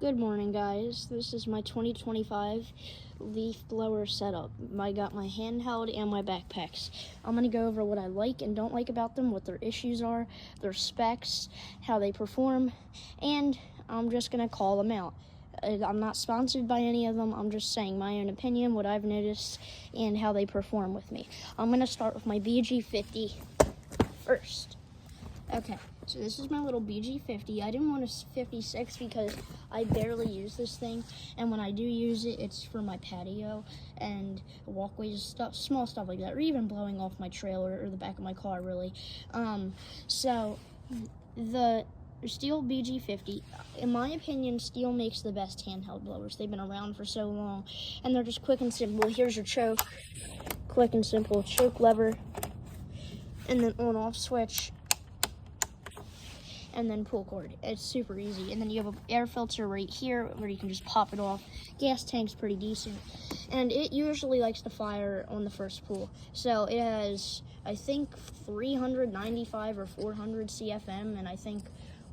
Good morning, guys. This is my 2025 leaf blower setup. I got my handheld and my backpacks. I'm going to go over what I like and don't like about them, what their issues are, their specs, how they perform, and I'm just going to call them out. I'm not sponsored by any of them. I'm just saying my own opinion, what I've noticed, and how they perform with me. I'm going to start with my BG50 first. Okay, so this is my little BG50. I didn't want a 56 because I barely use this thing, and when I do use it, it's for my patio and walkways, stuff, small stuff like that, or even blowing off my trailer or the back of my car, really. So the Stihl BG50, in my opinion, Stihl makes the best handheld blowers. They've been around for so long, and they're just quick and simple. Here's your choke, quick and simple choke lever, and then on-off switch, and then pull cord. It's super easy. And then you have an air filter right here where you can just pop it off. Gas tank's pretty decent. And it usually likes to fire on the first pull. So it has, I think, 395 or 400 CFM, and I think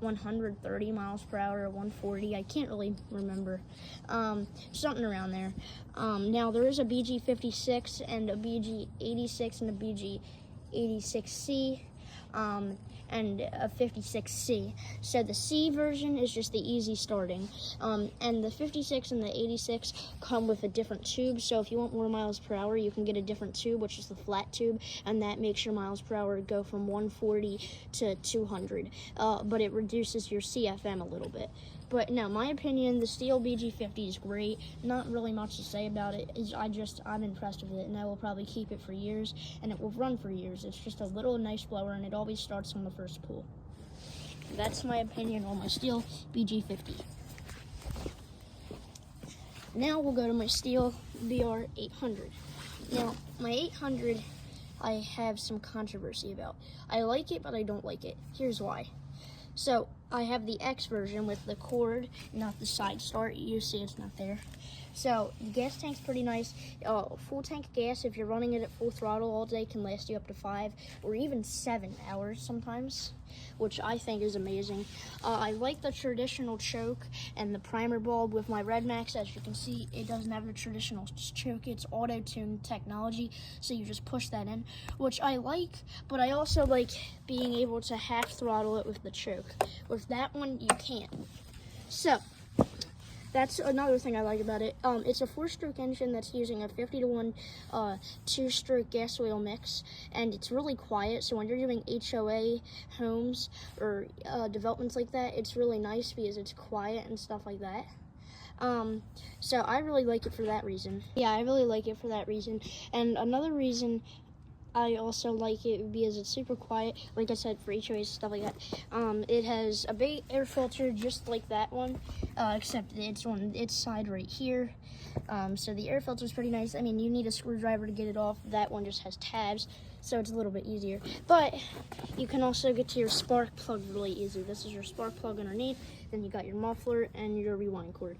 130 miles per hour or 140. I can't really remember. Something around there. Now, there is a BG56 and a BG86 and a BG86C. And a 56C. So the C version is just the easy starting. And the 56 and the 86 come with a different tube. So if you want more miles per hour, you can get a different tube, which is the flat tube, and that makes your miles per hour go from 140 to 200. But it reduces your CFM a little bit. But no, my opinion, the Stihl BG50 is great. Not really much to say about it. I'm impressed with it, and I will probably keep it for years, and it will run for years. It's just a little nice blower, and it always starts on the first pull. That's my opinion on my Stihl BG50. Now we'll go to my Stihl BR800. Now, my 800, I have some controversy about. I like it, but I don't like it. Here's why. So, I have the X version with the cord, not the side start. You see it's not there. So, the gas tank's pretty nice. Full tank gas, if you're running it at full throttle all day, can last you up to 5 or even 7 hours sometimes, which I think is amazing. I like the traditional choke and the primer bulb with my Red Max. As you can see, it doesn't have the traditional choke. It's auto-tune technology, so you just push that in, which I like, but I also like being able to half throttle it with the choke. With that one, you can't. So, that's another thing I like about it. It's a 4-stroke engine that's using a 50-to-1 2-stroke gas oil mix, and it's really quiet. So when you're doing HOA homes or developments like that, it's really nice because it's quiet and stuff like that. So I really like it for that reason. Yeah, I really like it for that reason. And another reason I also like it because it's super quiet, like I said, for HOAs, stuff like that. It has a big air filter just like that one, except it's on its side right here. So the air filter is pretty nice. I mean, you need a screwdriver to get it off. That one just has tabs, so it's a little bit easier. But you can also get to your spark plug really easy. This is your spark plug underneath. Then you got your muffler and your rewind cord.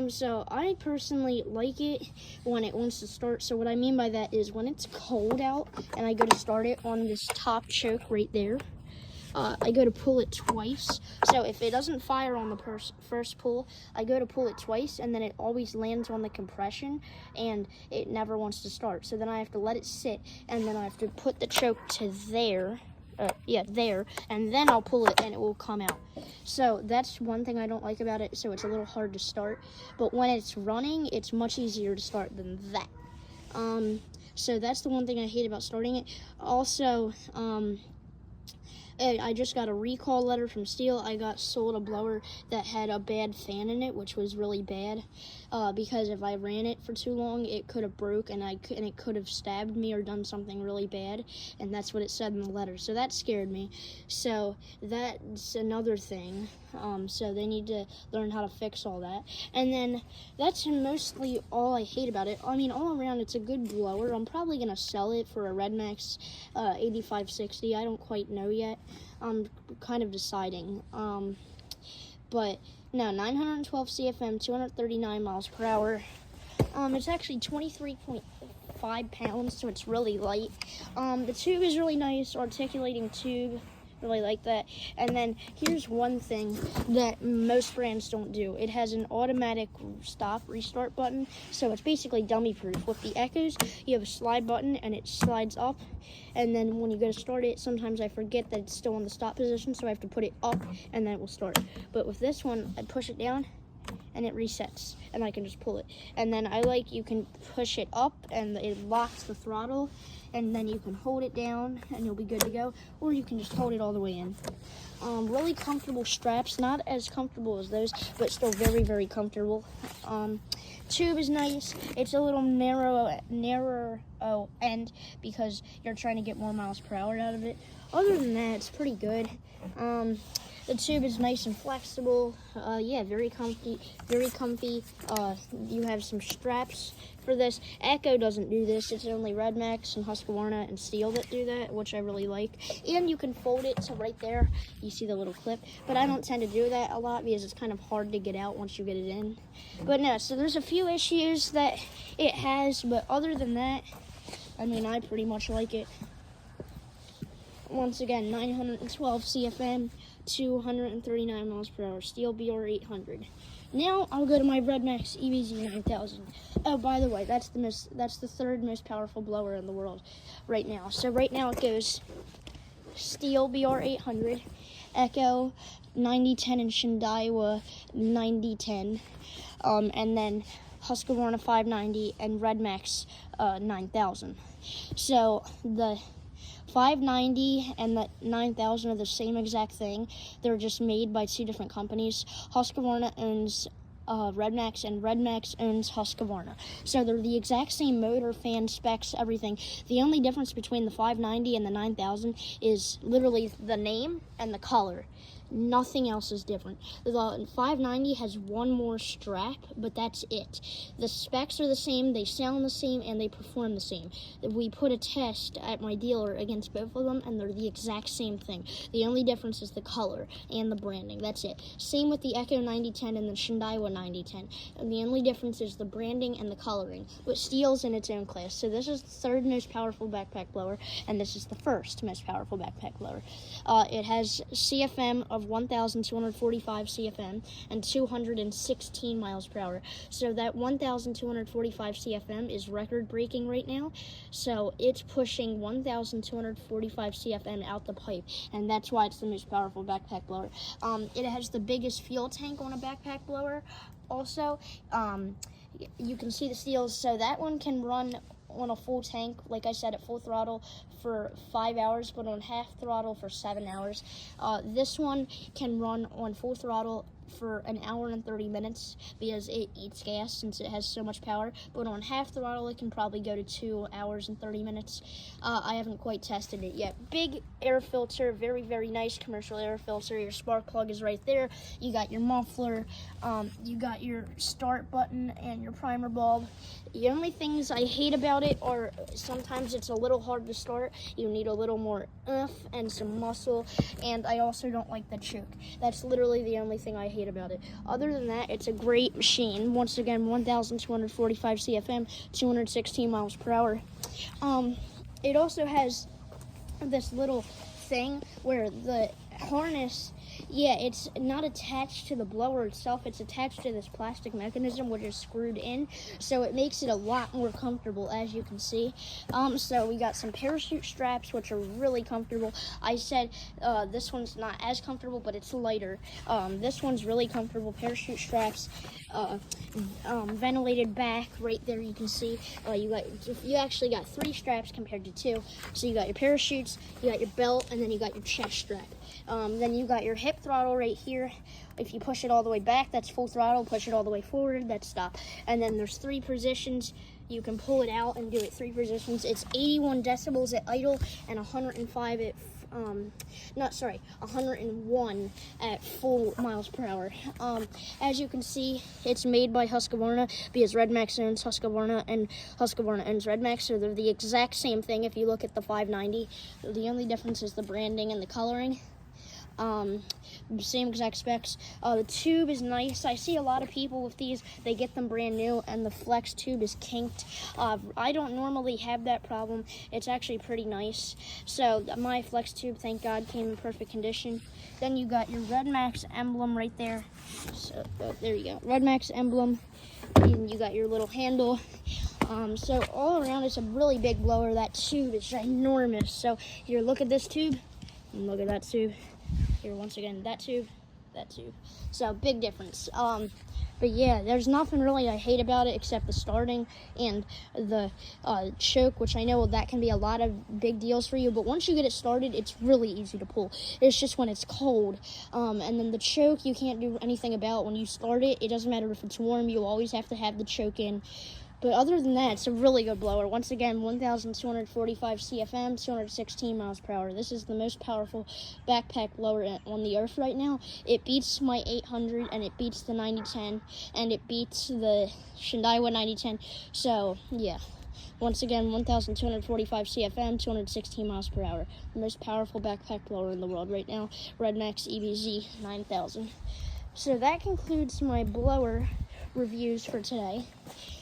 So I personally like it when it wants to start. So what I mean by that is when it's cold out and I go to start it on this top choke right there, I go to pull it twice. So if it doesn't fire on the first pull, I go to pull it twice, and then it always lands on the compression, and it never wants to start. So then I have to let it sit, and then I have to put the choke to there, there, and then I'll pull it, and it will come out. So that's one thing I don't like about it, so it's a little hard to start. But when it's running, it's much easier to start than that. So that's the one thing I hate about starting it. Also, I just got a recall letter from Stihl. I got sold a blower that had a bad fan in it, which was really bad, because if I ran it for too long, it could have broke, and it could have stabbed me or done something really bad, and that's what it said in the letter. So that scared me. So that's another thing. So they need to learn how to fix all that. And then that's mostly all I hate about it. I mean, all around, it's a good blower. I'm probably going to sell it for a Red Max 8560. I don't quite know yet. I'm kind of deciding. But no, 912 CFM, 239 miles per hour. It's actually 23.5 pounds, so it's really light. The tube is really nice, articulating tube. really like that. And then here's one thing that most brands don't do. It has an automatic stop restart button, so it's basically dummy proof. With the Echoes, you have a slide button and it slides up, and then when you go to start it, sometimes I forget that it's still in the stop position, so I have to put it up and then it will start. But with this one, I push it down and it resets, and I can just pull it. And then you can push it up and it locks the throttle, and then you can hold it down and you'll be good to go, or you can just hold it all the way in. Really comfortable straps, not as comfortable as those, but still very, very comfortable. Tube is nice. It's a little narrower end because you're trying to get more miles per hour out of it. Other than that, it's pretty good. The tube is nice and flexible. Yeah, very comfy. You have some straps for this. Echo doesn't do this. It's only Red Max and Husqvarna and Steel that do that, which I really like. And you can fold it to right there. You see the little clip. But I don't tend to do that a lot because it's kind of hard to get out once you get it in. But no, so there's a few issues that it has, but other than that, I mean, I pretty much like it. Once again, 912 CFM, 239 miles per hour, Steel BR800. Now I'll go to my Red Max EBZ 9000. Oh, by the way, that's the third most powerful blower in the world right now. So right now it goes Steel BR800, Echo 9010, and Shindaiwa 9010, and then Husqvarna 590 and Red Max 9000. So the 590 and the 9000 are the same exact thing. They're just made by two different companies. Husqvarna owns Red Max, and Red Max owns Husqvarna. So they're the exact same motor, fan specs, everything. The only difference between the 590 and the 9000 is literally the name and the color. Nothing else is different. The 590 has one more strap, but that's it. The specs are the same, they sound the same, and they perform the same. We put a test at my dealer against both of them, and they're the exact same thing. The only difference is the color and the branding. That's it. Same with the Echo 9010 and the Shindaiwa 9010. And the only difference is the branding and the coloring. But Steel's in its own class. So this is the third most powerful backpack blower, and this is the first most powerful backpack blower. It has CFM of 1,245 CFM and 216 miles per hour. So that 1,245 CFM is record breaking right now. So it's pushing 1,245 CFM out the pipe, and that's why it's the most powerful backpack blower. It has the biggest fuel tank on a backpack blower. Also, you can see the Steels. So that one can run on a full tank, like I said, at full throttle for 5 hours, but on half throttle for 7 hours. This one can run on full throttle for an hour and 30 minutes because it eats gas since it has so much power, but on half throttle it can probably go to 2 hours and 30 minutes. I haven't quite tested it yet. Big air filter, very, very nice commercial air filter. Your spark plug is right there. You got your muffler, you got your start button and your primer bulb. The only things I hate about it are sometimes it's a little hard to start. You need a little more oomph and some muscle, and I also don't like the choke. That's literally the only thing I hate about it. Other than that, it's a great machine. Once again, 1,245 CFM, 216 miles per hour. It also has this little thing where the harness, yeah, it's not attached to the blower itself. It's attached to this plastic mechanism which is screwed in, so it makes it a lot more comfortable, as you can see. So we got some parachute straps which are really comfortable. I said this one's not as comfortable, but it's lighter. This one's really comfortable. Parachute straps, ventilated back right there. You can see you actually got 3 straps compared to 2. So you got your parachutes, you got your belt, and then you got your chest strap. Then you got your hip throttle right here. If you push it all the way back, that's full throttle. Push it all the way forward, that's stop. And then there's 3 positions. You can pull it out and do it 3 positions. It's 81 decibels at idle and 105 at 101 at full miles per hour. As you can see, it's made by Husqvarna because Red Max owns Husqvarna and Husqvarna owns Red Max, so they're the exact same thing if you look at the 590. The only difference is the branding and the coloring. Same exact specs. The tube is nice. I see a lot of people with these, they get them brand new and the flex tube is kinked. I don't normally have that problem. It's actually pretty nice. So my flex tube, thank God, came in perfect condition. Then you got your Red Max emblem right there. So there you go, Red Max emblem. And you got your little handle. So all around, it's a really big blower. That tube is ginormous. So here, look at this tube, and look at that tube. Here, once again, that tube, that tube. So big difference. But yeah, there's nothing really I hate about it except the starting and the choke, which I know that can be a lot of big deals for you. But once you get it started, it's really easy to pull. It's just when it's cold. And then the choke, you can't do anything about. When you start it, it doesn't matter if it's warm. You always have to have the choke in. But other than that, it's a really good blower. Once again, 1,245 CFM, 216 miles per hour. This is the most powerful backpack blower on the earth right now. It beats my 800, and it beats the 9010, and it beats the Shindaiwa 9010. So, yeah. Once again, 1,245 CFM, 216 miles per hour. The most powerful backpack blower in the world right now. Red Max EBZ 9000. So that concludes my blower reviews for today.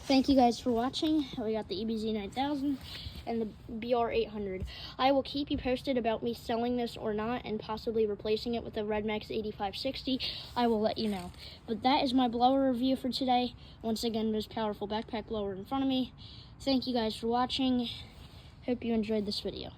Thank you guys for watching. We got the EBZ 9000 and the BR 800. I will keep you posted about me selling this or not and possibly replacing it with the Red Max 8560. I will let you know. But that is my blower review for today. Once again, most powerful backpack blower in front of me. Thank you guys for watching. Hope you enjoyed this video.